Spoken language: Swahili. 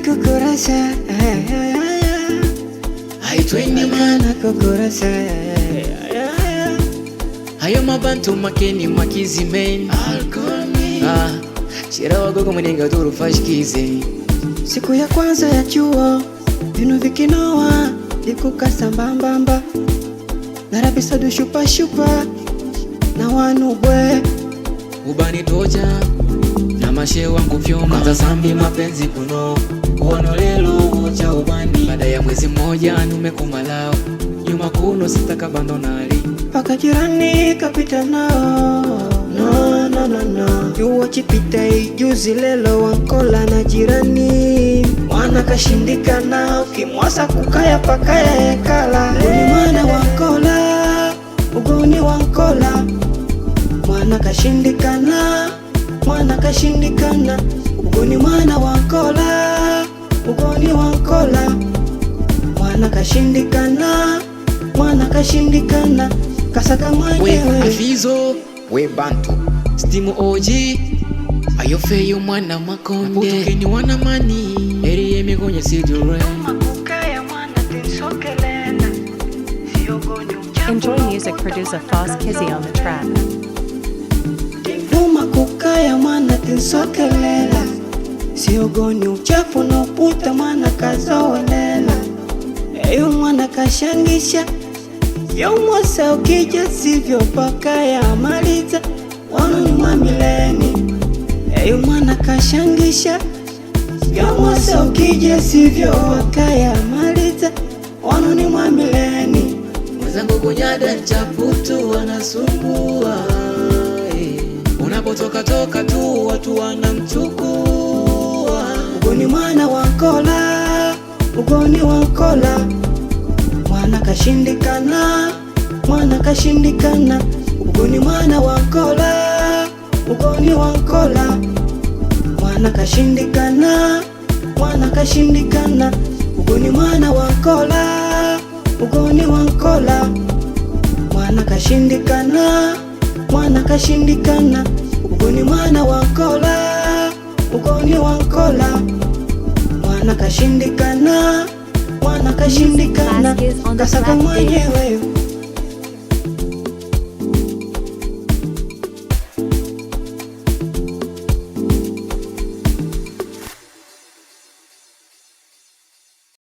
kukurasa haitwendi mana kukurasa hayo mabantu makeni makizimeni shira wagogo mwenenga duru fashkize. Siku ya kwanza ya chuo vinu vikinoa likukasa mbambamba narabisa dushupa shupa na wanubwe ubani toja na mashe wangu vyoma kata sambi mapenzi kuno uono lelo ucha ubani baada ya mwezi mmoja numekumalao nyuma kuno sitaka bandonari paka jirani kapita nao no yuwa chipita ijuzi lelo wankola na jirani mwana kashindikana ukimwasa kukaya pakaya ekala ugoni mwana wankola ugoni wankola mwana kashindikana ugoni mwana wankola ugoni wankola mwana kashindikana kasaka mwenyewe afizo we bantu stimu oji ayofeyo mwana makonde putukeni wana mani eri yemigonye sidure. Enjoy music producer Foss Kizzy on the track. Numa kukaya mwana tinsokelela siogoni uchafu na uputa mwana kazowelela eyo mwana kashangisha yomwasa ukija sivyo pakaya maliza wano ni mwamileni eyo mwana kashangisha yomwasa ukija sivyo pakaya maliza wano ni mwamileni mwenzangu kunyada nchaputu wanasumbua unapotoka toka tu watu wanamchukua ugoni mwana wankola mwana kashindikana ugoni mwana wankola mwana kashindikana ugoni mwana wankola mwana kashindikana ugoni mwana wankola mwana kashindikana kasaka mwenyewe.